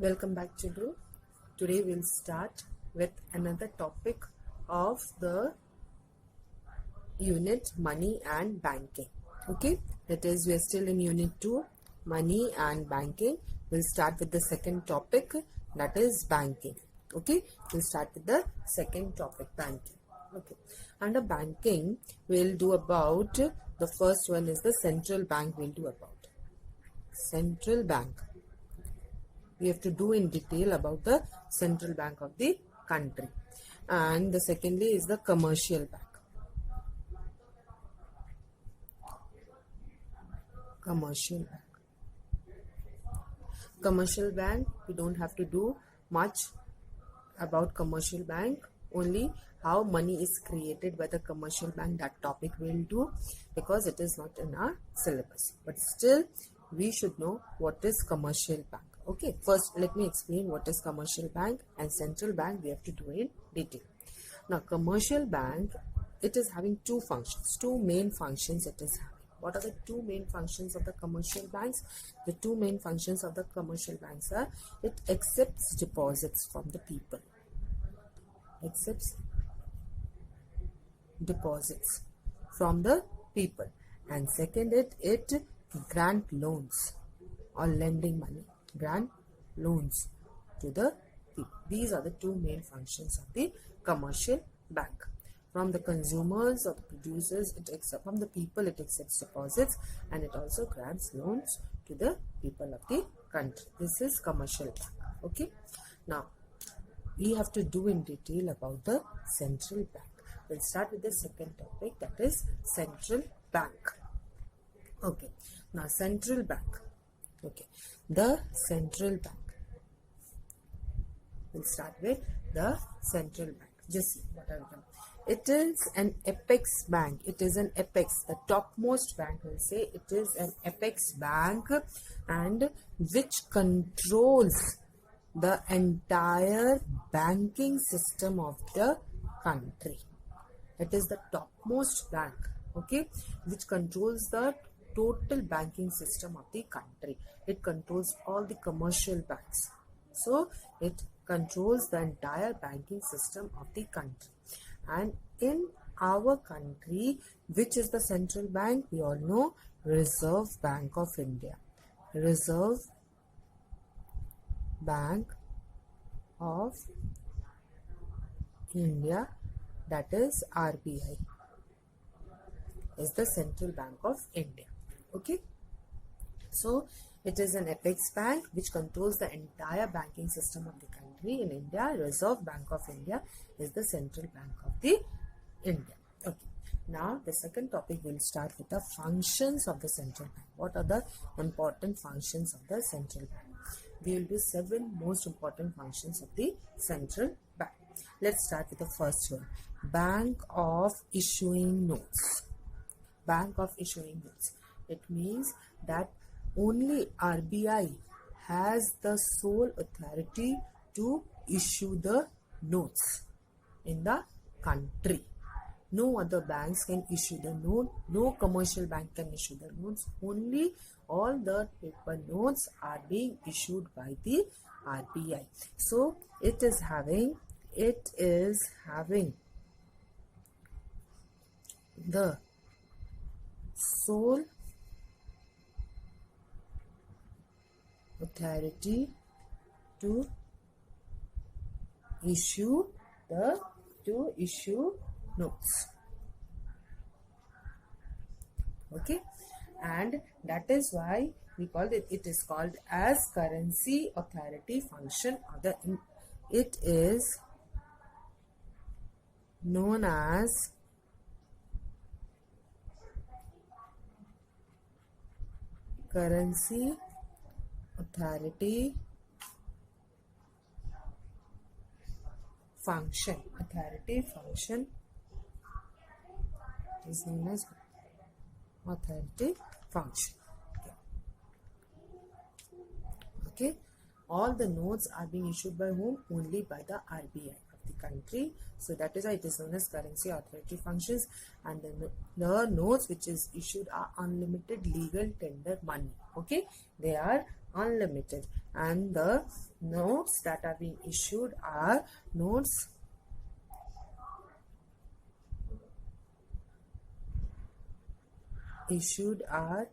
Welcome back, children. Today we'll start with another topic of the unit money and banking. Okay, that is, we are still in unit 2, money and banking. We'll start with the second topic, that is banking. Okay, we'll start with the second topic, banking. Okay, under banking, we'll do about the first one is the central bank. We'll do about central bank. We have to do in detail about the central bank of the country. And the secondly is the commercial bank. Commercial bank, we don't have to do much about commercial bank, only how money is created by the commercial bank. That topic we'll do because it is not in our syllabus, but still we should know what is commercial bank. Okay, first let me explain what is commercial bank and central bank. We have to do in detail. Now, commercial bank, it is having two functions, two main functions it is having. What are the two main functions of the commercial banks? The two main functions of the commercial banks are, it accepts deposits from the people. Accepts deposits from the people. And second, it grant loans or lending money. Grant loans to the people. These are the two main functions of the commercial bank. From the consumers or the producers, from the people it accepts deposits, and it also grants loans to the people of the country. This is commercial bank. Okay. Now, we have to do in detail about the central bank. We'll start with the second topic, that is central bank. Okay. Now, central bank. Okay. The central bank. We'll start with the central bank. Just see what I've done. It is an apex bank. It is an apex, the topmost bank. We'll say it is an apex bank, and which controls the entire banking system of the country. It is the topmost bank, okay, which controls the total banking system of the country. It controls all the commercial banks. So, it controls the entire banking system of the country. And in our country, which is the central bank? We all know, Reserve Bank of India. Reserve Bank of India, that is RBI, is the central bank of India. Okay. So, it is an apex bank which controls the entire banking system of the country. In India, Reserve Bank of India is the central bank of the India. Okay. Now, the second topic will start with the functions of the central bank. What are the important functions of the central bank? We will do 7 most important functions of the central bank. Let's start with the first one. Bank of issuing notes. Bank of issuing notes. It means that only RBI has the sole authority to issue the notes in the country. No other banks can issue the note. No commercial bank can issue the notes. Only all the paper notes are being issued by the RBI. So, it is having the sole authority to issue notes. Okay, and that is why we called it. It is called as currency authority function, or it is known as currency authority function. Authority function is known as authority function. Okay. All the notes are being issued by whom? Only by the RBI of the country. So that is why it is known as currency authority functions. And the notes which is issued are unlimited legal tender money. Okay. They are unlimited, and the notes that are being issued are notes issued are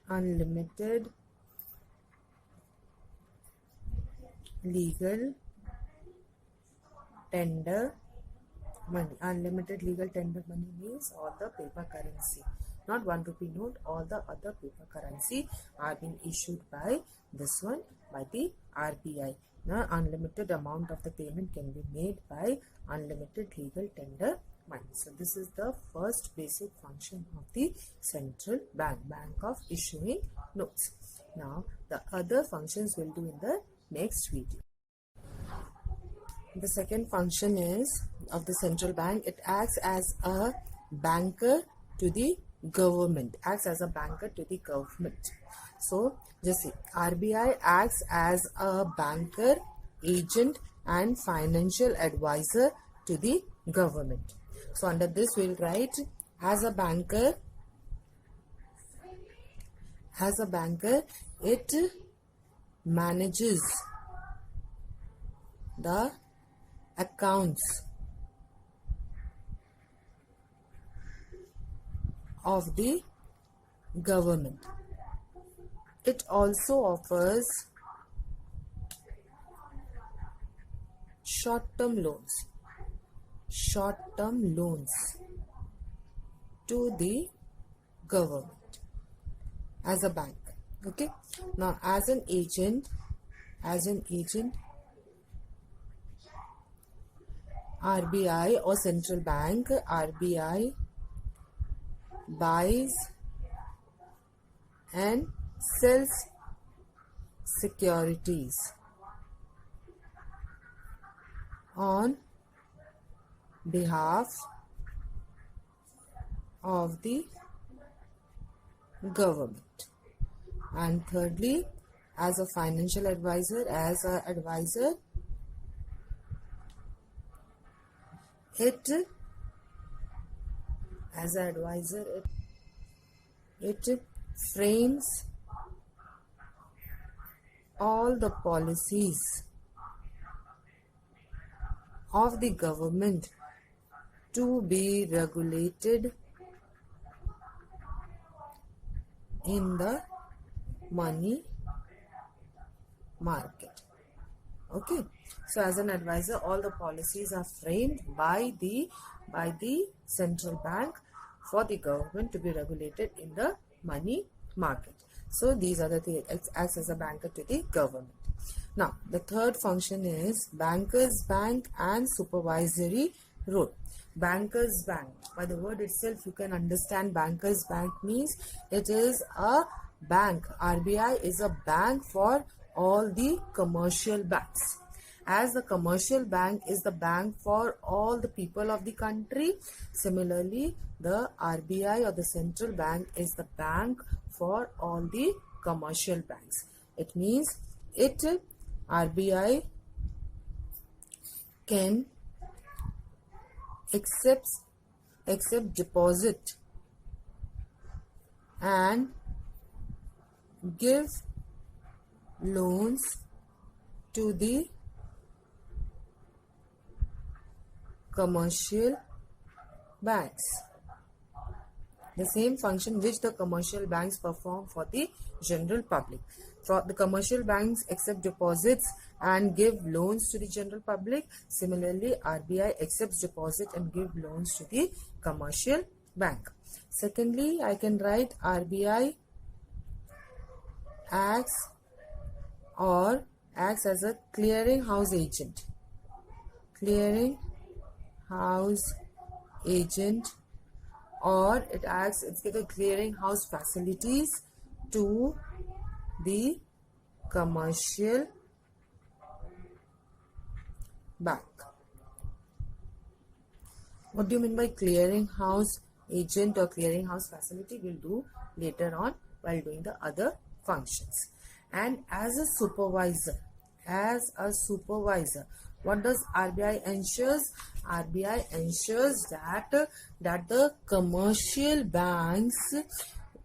unlimited legal tender money. Unlimited legal tender money means all the paper currency, not 1 rupee note, all the other paper currency are being issued by this one, by the RBI. Now unlimited amount of the payment can be made by unlimited legal tender money. So this is the first basic function of the central bank of issuing notes. Now the other functions we'll do in the next video. The second function is of the central bank. It acts as a banker to the government. So just see, RBI acts as a banker, agent and financial advisor to the government. So under this we'll write, as a banker, it manages the accounts of the government. It also offers short-term loans to the government as a bank. Okay. Now as an agent, RBI or central bank, RBI buys and sells securities on behalf of the government. And thirdly, as a financial advisor, it frames all the policies of the government to be regulated in the money market. Okay, so as an advisor, all the policies are framed by the central bank for the government to be regulated in the money market. So these are the things. It acts as a banker to the government. Now the third function is bankers bank and supervisory role. Bankers bank, by the word itself you can understand bankers bank means it is a bank. RBI is a bank for all the commercial banks. As the commercial bank is the bank for all the people of the country, similarly the RBI or the central bank is the bank for all the commercial banks. It means RBI can accept deposit and give loans to the commercial banks. The same function which the commercial banks perform for the general public. For the commercial banks accept deposits and give loans to the general public. Similarly, RBI accepts deposit and give loans to the commercial bank. Secondly, I can write RBI acts as a clearing house agent. Or it's giving clearing house facilities to the commercial bank. What do you mean by clearing house agent or clearing house facility? We'll do later on while doing the other functions. And as a supervisor, what does RBI ensures? RBI ensures that the commercial banks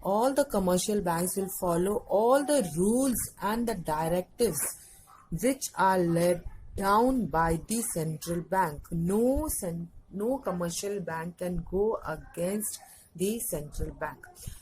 all the commercial banks will follow all the rules and the directives which are laid down by the central bank. No commercial bank can go against the central bank.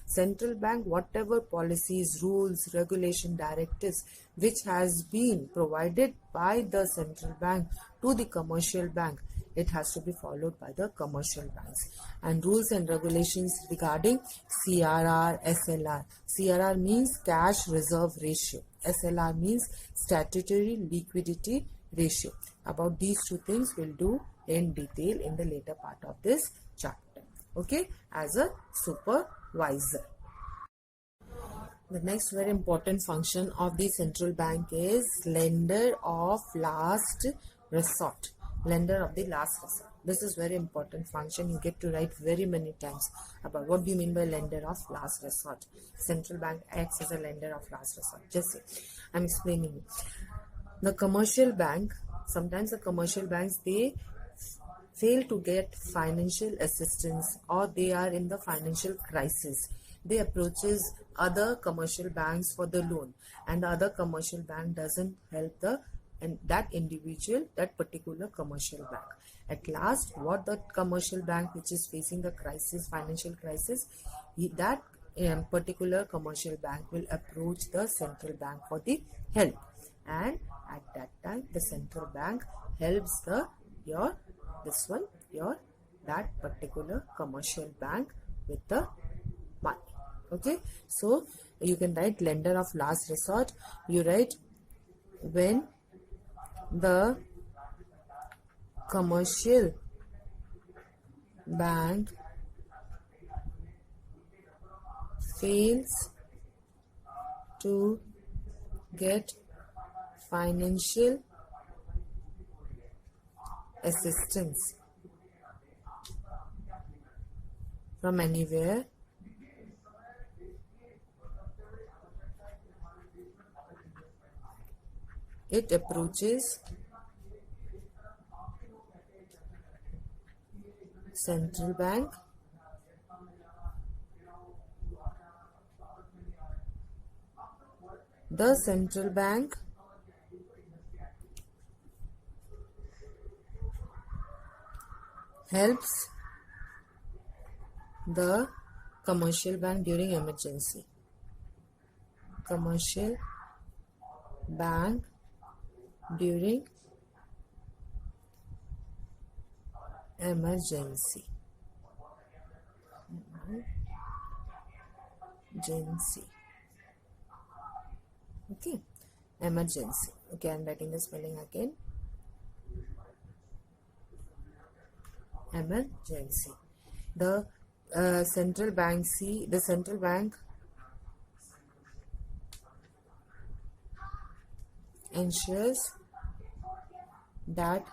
Central bank, whatever policies, rules, regulation, directives which has been provided by the central bank to the commercial bank, it has to be followed by the commercial banks. And rules and regulations regarding CRR, SLR. CRR means cash reserve ratio. SLR means statutory liquidity ratio. About these two things we'll do in detail in the later part of this chapter. Okay, as a supervisor. The next very important function of the central bank is lender of last resort. Lender of the last resort. This is very important function. You get to write very many times about what do you mean by lender of last resort. Central bank acts as a lender of last resort. Just see, I'm explaining you. The commercial bank, sometimes the commercial banks, they fail to get financial assistance or they are in the financial crisis. They approaches other commercial banks for the loan, and the other commercial bank doesn't help that individual, that particular commercial bank. At last, what the commercial bank which is facing the crisis, financial crisis, that particular commercial bank will approach the central bank for the help, and at that time the central bank helps that particular commercial bank with the money. Okay, so you can write lender of last resort. You write when the commercial bank fails to get financial assistance from anywhere, it approaches central bank the central bank helps the commercial bank during emergency. Commercial bank during emergency. Okay, emergency. Okay, I'm writing the spelling again. Emergency. The central bank ensures that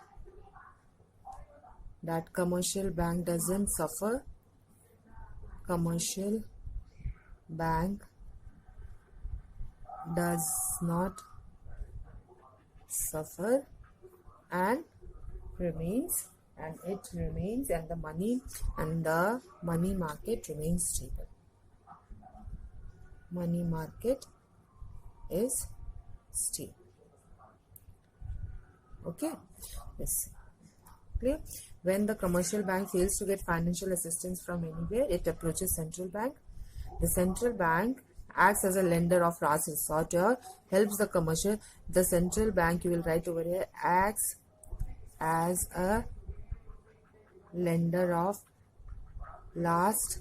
commercial bank doesn't suffer. Commercial bank does not suffer and remains, and the money market remains stable. Money market is stable. Okay, yes, clear. When the commercial bank fails to get financial assistance from anywhere, it approaches central bank. The central bank acts as a lender of last resort or helps the commercial. The central bank, you will write over here, acts as a lender of last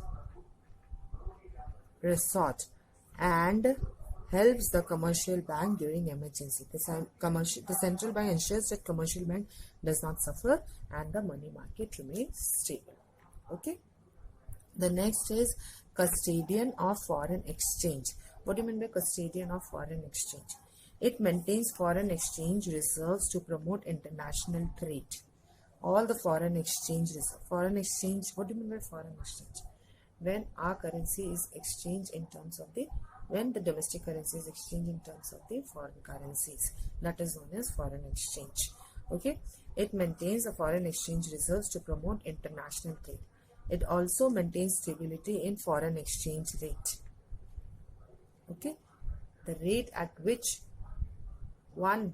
resort and helps the commercial bank during emergency. The central bank ensures that commercial bank does not suffer and the money market remains stable. Okay. The next is custodian of foreign exchange. What do you mean by custodian of foreign exchange? It maintains foreign exchange reserves to promote international trade. All the foreign exchange reserve. Foreign exchange, what do you mean by foreign exchange? When our currency is exchanged in terms of when the domestic currency is exchanged in terms of the foreign currencies, that is known as foreign exchange. Okay, it maintains the foreign exchange reserves to promote international trade. It also maintains stability in foreign exchange rate. Okay, the rate at which one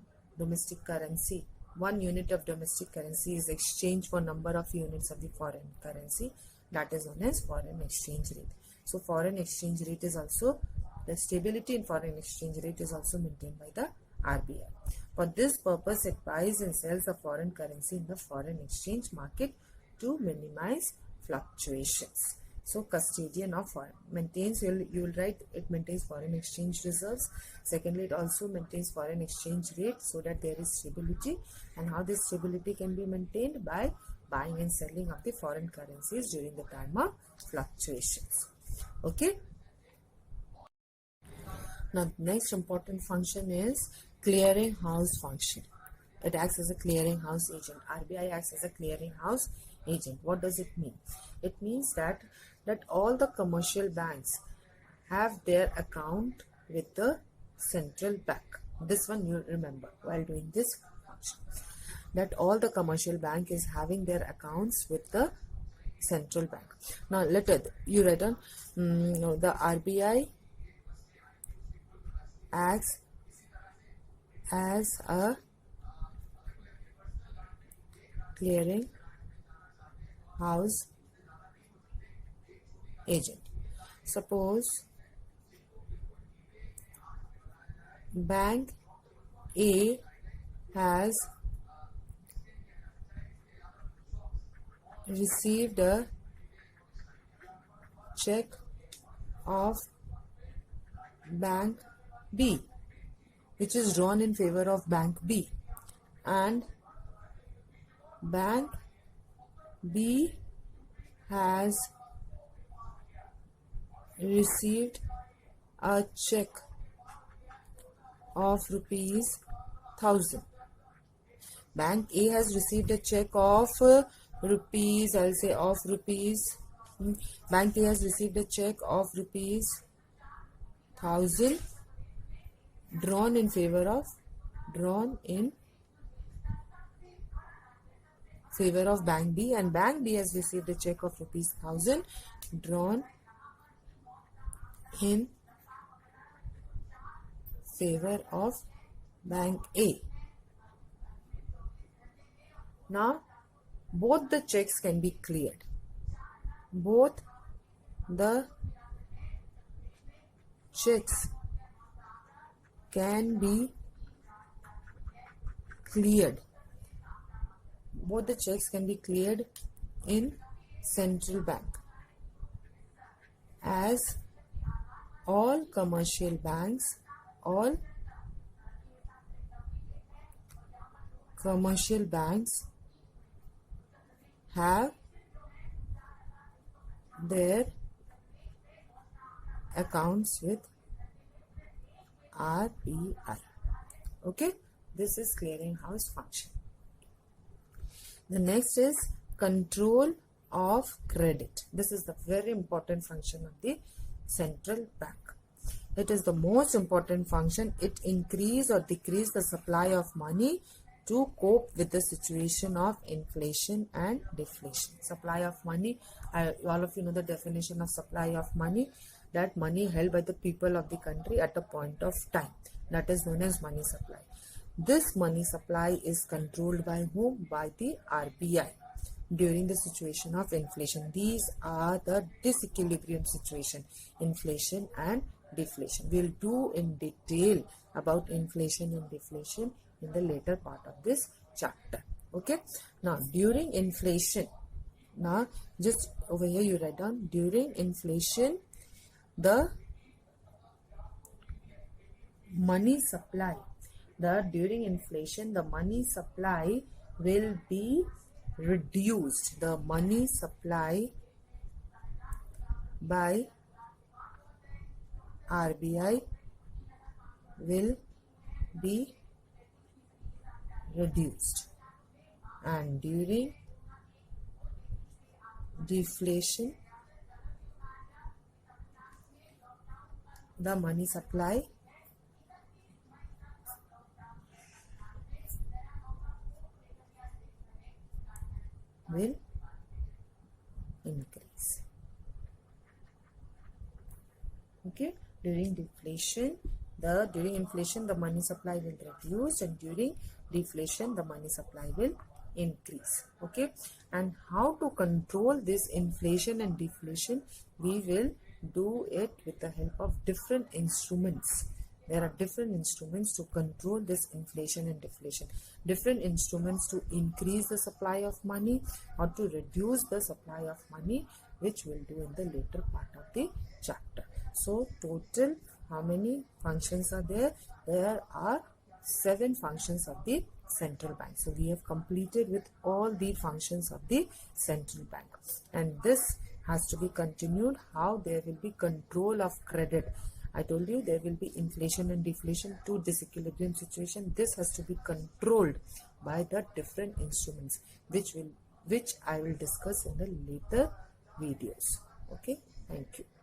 unit of domestic currency is exchanged for number of units of the foreign currency, that is known as foreign exchange rate. So foreign exchange rate is also, the stability in foreign exchange rate is also maintained by the RBI. For this purpose, it buys and sells a foreign currency in the foreign exchange market to minimize fluctuations. So custodian of foreign maintains, you will write it maintains foreign exchange reserves. Secondly, it also maintains foreign exchange rate so that there is stability. And how this stability can be maintained? By buying and selling of the foreign currencies during the time of fluctuations. Okay. Now, next important function is clearing house function. It acts as a clearing house agent. RBI acts as a clearing house agent. What does it mean? It means that all the commercial banks have their account with the central bank. This one you remember while doing this function. That all the commercial bank is having their accounts with the central bank. Now you write on the RBI acts as a clearing house agent. Suppose Bank A has received a check of Bank B, which is drawn in favor of Bank B, and Bank B has received a check of ₹1,000. Bank A has received a check of rupees, I'll say of rupees. Bank A has received a check of ₹1,000 drawn in favor of Bank B, and Bank B has received a check of ₹1,000 drawn in favor of Bank A. Now, both the checks can be cleared. Both the checks can be cleared. Both the checks can be cleared in central bank, as all commercial banks have their accounts with RBI. Okay, this is clearinghouse function. The next is control of credit. This is the very important function of the central bank. It is the most important function. It increase or decrease the supply of money to cope with the situation of inflation and deflation. Supply of money, all of you know the definition of supply of money, that money held by the people of the country at a point of time. That is known as money supply. This money supply is controlled by whom? By the RBI during the situation of inflation. These are the disequilibrium situation, inflation and deflation. We'll do in detail about inflation and deflation in the later part of this chapter. Okay. Now, during inflation, now just over here you write down, during inflation, the money supply, during inflation, the money supply will be reduced. The money supply by RBI will be reduced, and during deflation, the money supply will increase. Okay, during inflation the money supply will reduce, and during deflation the money supply will increase. Okay, and how to control this inflation and deflation? We will do it with the help of different instruments. There are different instruments to control this inflation and deflation, different instruments to increase the supply of money or to reduce the supply of money, which we'll do in the later part of the chapter. So total, how many functions are there? There are 7 functions of the central bank. So we have completed with all the functions of the central bank, and this has to be continued. How? There will be control of credit. I told you there will be inflation and deflation, 2 disequilibrium situation. This has to be controlled by the different instruments, which I will discuss in the later videos. Okay, thank you.